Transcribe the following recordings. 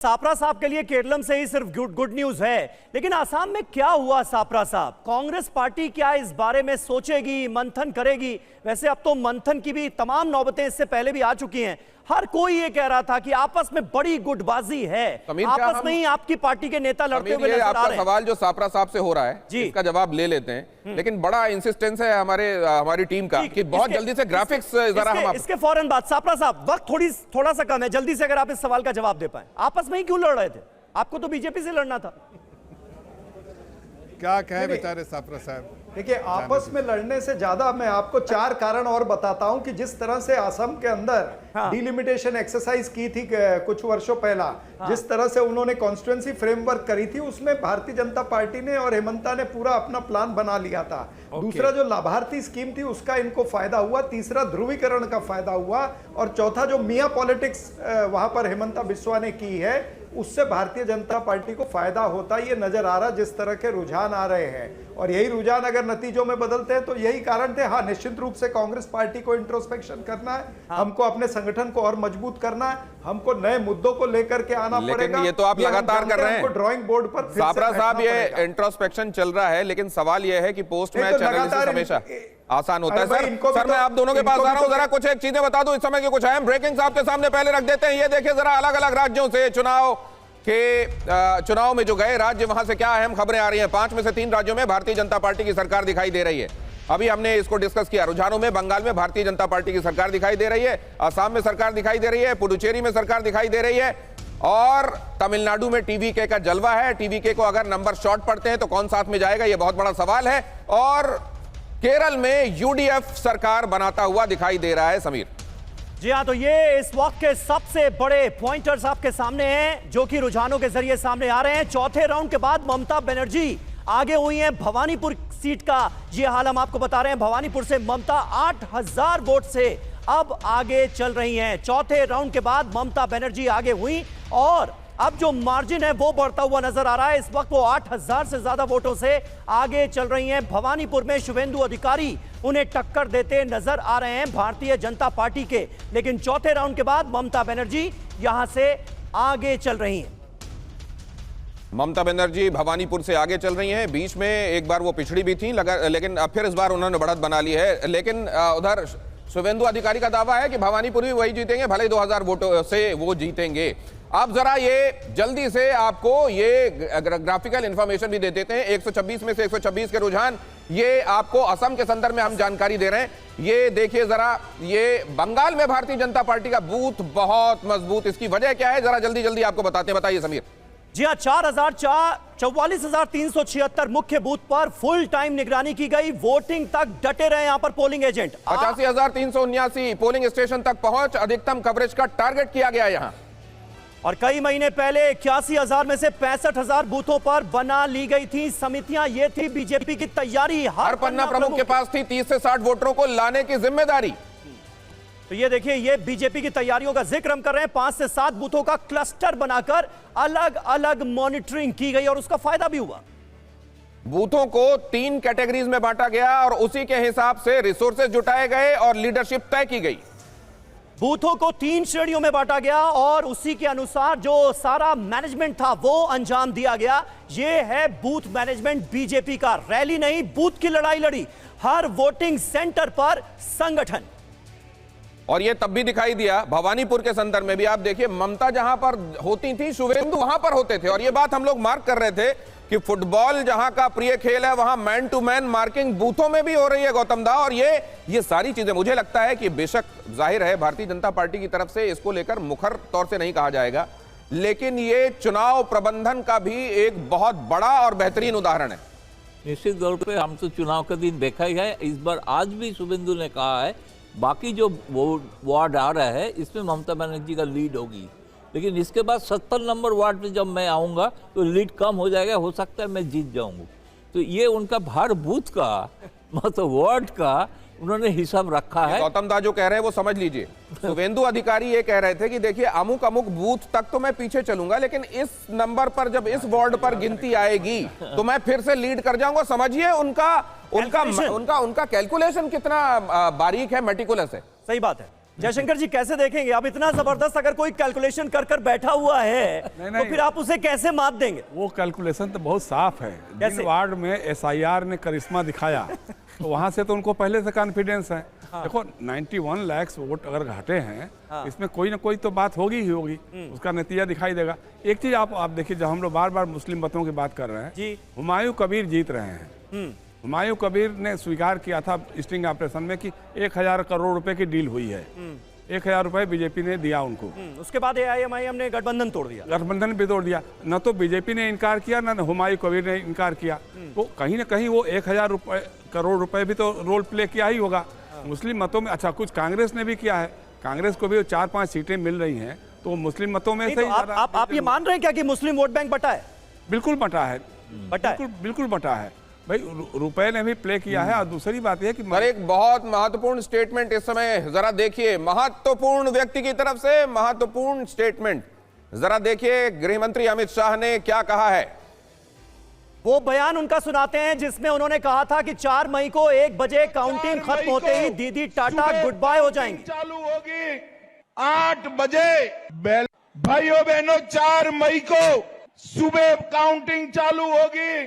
सापरा साहब के लिए केरलम से ही सिर्फ गुड न्यूज है, लेकिन आसाम में क्या हुआ सापरा साहब? कांग्रेस पार्टी क्या इस बारे में सोचेगी, मंथन करेगी? वैसे अब तो मंथन की भी तमाम नौबतें इससे पहले भी आ चुकी हैं। हर कोई ये कह रहा था कि आपस में बड़ी गुटबाजी है, आपस में ही आपकी पार्टी के नेता लड़ते हुए नजर आ रहे हैं। सवाल जो सापरा साहब से हो रहा है इसका जवाब ले लेते हैं, लेकिन बड़ा इंसिस्टेंस है हमारी टीम का कि बहुत जल्दी से ग्राफिक्स जरा हम इसके फौरन बाद। सापरा साहब, वक्त थोड़ा सा कम है, जल्दी से अगर आप इस सवाल का जवाब दे पाए, आपस में ही क्यों लड़ रहे थे? आपको तो बीजेपी से लड़ना था। क्या कहे बेचारे सापरा साहब। देखिए, आपस में लड़ने से ज्यादा मैं आपको 4 कारण और बताता हूं कि जिस तरह से असम के अंदर डिलिमिटेशन एक्सरसाइज की थी कुछ वर्षों पहला, जिस तरह से उन्होंने कॉन्स्टिट्यूएंसी फ्रेमवर्क करी थी, उसमें भारतीय जनता पार्टी ने और हेमंता ने पूरा अपना प्लान बना लिया था। दूसरा जो लाभार्थी स्कीम थी उसका इनको फायदा हुआ, तीसरा ध्रुवीकरण का फायदा हुआ, और चौथा जो मियां पॉलिटिक्स वहां पर हेमंता बिस्वा ने की है, उससे भारतीय जनता पार्टी को फायदा होता ये नजर आ रहा, जिस तरह के रुझान आ रहे हैं। और यही रुझान अगर नतीजों में बदलते हैं तो यही कारण थे। हाँ, निश्चित रूप से कांग्रेस पार्टी को इंट्रोस्पेक्शन करना है, हमको अपने संगठन को और मजबूत करना है, हमको नए मुद्दों को लेकर के आना पड़ेगा। ये तो आप लगातार कर रहे हैं ड्राइंग बोर्ड पर। सापरा साहब, ये इंट्रोस्पेक्शन चल रहा है, लेकिन सवाल यह है कि पोस्ट मैच एनालिसिस हमेशा आसान होता है। सर मैं आप दोनों के पास आ रहा हूं, जरा कुछ एक चीजें बता दूं इस समय की कुछ अहम ब्रेकिंग आपके सामने पहले रख देते हैं। ये देखिए जरा, अलग अलग राज्यों से चुनाव में जो गए राज्य, वहां से क्या अहम खबरें आ रही हैं। 5 में से 3 राज्यों में भारतीय जनता पार्टी की सरकार दिखाई दे रही है। अभी हमने इसको डिस्कस किया। रुझानों में बंगाल में भारतीय जनता पार्टी की सरकार दिखाई दे रही है, असम में सरकार दिखाई दे रही है, पुडुचेरी में सरकार दिखाई दे रही है, और तमिलनाडु में टीवीके का जलवा है। टीवीके को अगर नंबर शॉर्ट पड़ते हैं तो कौन साथ में जाएगा, यह बहुत बड़ा सवाल है। और केरल में यूडीएफ सरकार बनाता हुआ दिखाई दे रहा है। समीर जी हाँ, तो ये इस वक्त के सबसे बड़े पॉइंटर्स आपके सामने हैं जो कि रुझानों के जरिए सामने आ रहे हैं। चौथे राउंड के बाद ममता बनर्जी आगे हुई हैं भवानीपुर सीट का। ये हाल हम आपको बता रहे हैं। भवानीपुर से ममता 8000 वोट से अब आगे चल रही हैं। चौथे राउंड के बाद ममता बनर्जी आगे हुई और अब जो मार्जिन है वो बढ़ता हुआ नजर आ रहा है। इस वक्त वो 8000 से ज्यादा वोटों से आगे चल रही हैं। भवानीपुर में शुभेंदु अधिकारी उन्हें टक्कर देते नजर आ रहे हैं भारतीय जनता पार्टी के, लेकिन चौथे राउंड के बाद ममता बनर्जी यहां से आगे चल रही हैं। ममता बनर्जी भवानीपुर से आगे चल रही हैं। बीच में एक बार वो पिछड़ी भी थी, लेकिन अब फिर इस बार उन्होंने बढ़त बना ली है। लेकिन उधर शुभेंदु अधिकारी का दावा है कि भवानीपुर भी वही जीतेंगे, भले 2000 वोटों से वो जीतेंगे। अब जरा ये जल्दी से आपको ये ग्राफिकल इंफॉर्मेशन भी दे देते हैं। 126 में से 126 के रुझान, ये आपको असम के संदर्भ में हम जानकारी दे रहे हैं। ये देखिए जरा, ये बंगाल में भारतीय जनता पार्टी का बूथ बहुत मजबूत। इसकी वजह क्या है, जरा जल्दी जल्दी आपको बताते हैं। बताइए समीर। जी हाँ, 44,376 मुख्य बूथ पर फुल टाइम निगरानी की गई। वोटिंग तक डटे रहे यहां पर पोलिंग एजेंट। 85,379 पोलिंग स्टेशन तक पहुंच, अधिकतम कवरेज का टारगेट किया गया यहां। और कई महीने पहले 81,000 में से 65,000 बूथों पर बना ली गई थी समितियां। ये थी बीजेपी की तैयारी। हर पन्ना प्रमुख के पास थी 30 से 60 वोटरों को लाने की जिम्मेदारी। तो ये देखिए, ये बीजेपी की तैयारियों का जिक्र हम कर रहे हैं। 5 से 7 बूथों का क्लस्टर बनाकर अलग अलग मॉनिटरिंग की गई और उसका फायदा भी हुआ। बूथों को 3 कैटेगरीज में बांटा गया और उसी के हिसाब से रिसोर्सेज जुटाए गए और लीडरशिप तय की गई। बूथों को 3 श्रेणियों में बांटा गया और उसी के अनुसार जो सारा मैनेजमेंट था वो अंजाम दिया गया। ये है बूथ मैनेजमेंट बीजेपी का। रैली नहीं, बूथ की लड़ाई लड़ी। हर वोटिंग सेंटर पर संगठन। और ये तब भी दिखाई दिया भवानीपुर के संदर्भ में भी। आप देखिए, ममता जहां पर होती थी, शुभेंदु वहां पर होते थे। और ये बात हम लोग मार्क कर रहे थे कि फुटबॉल जहां का प्रिय खेल है, वहां मैन टू मैन मार्किंग बूथों में भी हो रही है गौतम दा। और ये सारी चीजें, मुझे लगता है कि बेशक जाहिर है भारतीय जनता पार्टी की तरफ से इसको लेकर मुखर तौर से नहीं कहा जाएगा, लेकिन ये चुनाव प्रबंधन का भी एक बहुत बड़ा और बेहतरीन उदाहरण है। निश्चित तौर पे हम तो चुनाव का दिन देखा ही है। इस बार आज भी शुभेंदु ने कहा है बाकी जो वार्ड आ रहा है इसमें ममता बनर्जी का लीड होगी, लेकिन इसके बाद 70 नंबर वार्ड में जब मैं आऊँगा तो लीड कम हो जाएगा, हो सकता है मैं जीत जाऊँगा। तो ये उनका हर बूथ का मतलब वार्ड का उन्होंने हिसाब रखा है। गौतम दा जो कह रहे हैं वो समझ लीजिए। शुभेंदु अधिकारी ये कह रहे थे कि देखिए अमुक अमुक बूथ तक तो मैं पीछे चलूंगा, लेकिन इस नंबर पर जब इस वार्ड पर गिनती आएगी तो मैं फिर से लीड कर जाऊंगा। समझिए उनका कैलकुलेशन कितना बारीक है, मेटिकुलस है। सही बात है। जयशंकर जी कैसे देखेंगे? अब इतना जबरदस्त अगर कोई कैलकुलेशन कर कर बैठा हुआ है तो फिर आप उसे कैसे मात देंगे? वो कैलकुलेशन तो बहुत साफ है। कैसे? जिन वार्ड में एसआईआर ने करिश्मा दिखाया तो वहां से तो उनको पहले से कॉन्फिडेंस है। देखो 91 लाख वोट अगर घटे हैं, इसमें कोई ना कोई तो बात होगी ही होगी, उसका नतीजा दिखाई देगा। एक चीज आप देखिए, जब हम लोग बार बार मुस्लिम मतों की बात कर रहे हैं जी। हुमायूं कबीर जीत रहे हैं। हुमायूं कबीर ने स्वीकार किया था स्टिंग ऑपरेशन में कि 1000 करोड़ रुपए की डील हुई है। 1000 रुपए बीजेपी ने दिया उनको। उसके बाद AIMIM ने गठबंधन तोड़ दिया। गठबंधन भी तोड़ दिया। न तो बीजेपी ने इनकार किया, न हुमायूं कबीर ने इनकार किया। तो कहीं ना कहीं वो 1000 करोड़ रुपए भी तो रोल प्ले किया ही होगा मुस्लिम मतों में। अच्छा, कुछ कांग्रेस ने भी किया है, कांग्रेस को भी 4-5 सीटें मिल रही हैं, तो मुस्लिम मतों में से तो आप ये मान रहे हैं क्या कि मुस्लिम वोट बैंक बटा है? बिल्कुल बटा है, बटा है। बिल्कुल बटा है भाई। रुपए ने भी प्ले किया है। और दूसरी बात यह कि पर एक बहुत महत्वपूर्ण स्टेटमेंट इस समय जरा देखिए, महत्वपूर्ण व्यक्ति की तरफ से महत्वपूर्ण स्टेटमेंट जरा देखिए, गृह मंत्री अमित शाह ने क्या कहा है। वो बयान उनका सुनाते हैं जिसमें उन्होंने कहा था कि 4 मई को 1 बजे काउंटिंग खत्म होते ही दीदी टाटा गुड बाय हो जाएंगी। चालू होगी 8 बजे। भाइयों बहनों, 4 मई को सुबह काउंटिंग चालू होगी।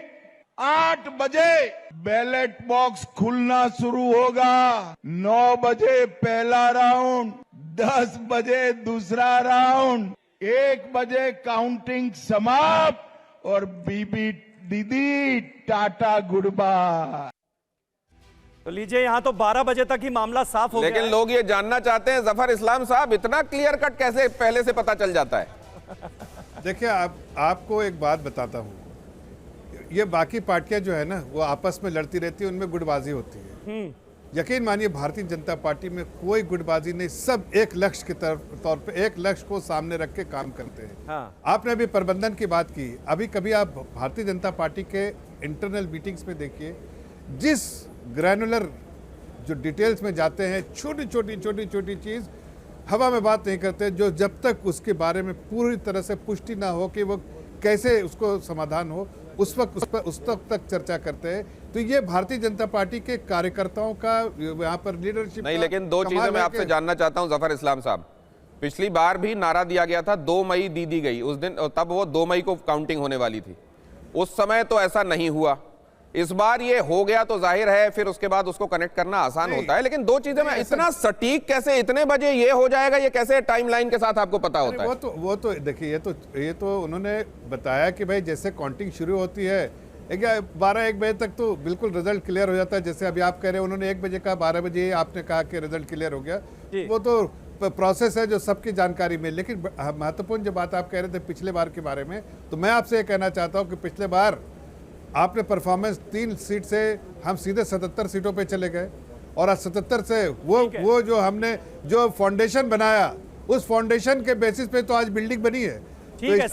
8 बजे बैलेट बॉक्स खुलना शुरू होगा। 9 बजे पहला राउंड, 10 बजे दूसरा राउंड, 1 बजे काउंटिंग समाप्त और बीबी दीदी टाटा गुड बाय। तो लीजिए, यहां तो 12 बजे तक ही मामला साफ हो गया। लेकिन लोग ये जानना चाहते हैं, जफर इस्लाम साहब, इतना क्लियर कट कैसे पहले से पता चल जाता है? देखिए, आपको एक बात बताता हूँ, ये बाकी पार्टियां जो है ना वो आपस में लड़ती रहती है, उनमें गुटबाजी होती है। यकीन मानिए भारतीय जनता पार्टी में कोई गुटबाजी नहीं, सब एक लक्ष्य के तौर पे एक लक्ष्य को सामने रख के काम करते हैं। हाँ। आपने अभी प्रबंधन की बात की, अभी कभी आप भारतीय जनता पार्टी के इंटरनल मीटिंग्स में देखिए, जिस ग्रैनुलर जो डिटेल्स में जाते हैं, छोटी छोटी चीज हवा में बात नहीं करते, जो जब तक उसके बारे में पूरी तरह से पुष्टि ना हो कि वो कैसे उसको समाधान हो, उस वक्त उस तक चर्चा करते हैं। तो ये भारतीय जनता पार्टी के कार्यकर्ताओं का यहाँ पर लीडरशिप नहीं, लेकिन 2 चीजें मैं आपसे जानना चाहता हूं जफर इस्लाम साहब। पिछली बार भी नारा दिया गया था 2 मई दीदी गई, उस दिन तब वो 2 मई को काउंटिंग होने वाली थी, उस समय तो ऐसा नहीं हुआ। इस बार ये हो गया तो जाहिर है फिर उसके बाद उसको कनेक्ट करना आसान होता है। लेकिन 2 चीजें में इतना सटीक कैसे, इतने बजे ये हो जाएगा, ये कैसे टाइमलाइन के साथ आपको पता होता है? वो तो देखिए, ये तो उन्होंने बताया कि भाई जैसे काउंटिंग शुरू होती है 12-1 बजे तक तो बिल्कुल रिजल्ट क्लियर हो जाता है। जैसे अभी आप कह रहे हैं, उन्होंने 1 बजे कहा, 12 बजे आपने कहा कि रिजल्ट क्लियर हो गया। वो तो प्रोसेस है जो सबकी जानकारी में। लेकिन महत्वपूर्ण जो बात आप कह रहे थे पिछले बार के बारे में, तो मैं आपसे ये कहना चाहता हूँ कि पिछले बार आपने परफॉर्मेंस 3 सीट से हम सीधे 77 सीटों पे चले गए, और आज 77 से वो जो हमने जो फाउंडेशन बनाया, उस फाउंडेशन के बेसिस पे तो आज बिल्डिंग बनी है। ठीक है।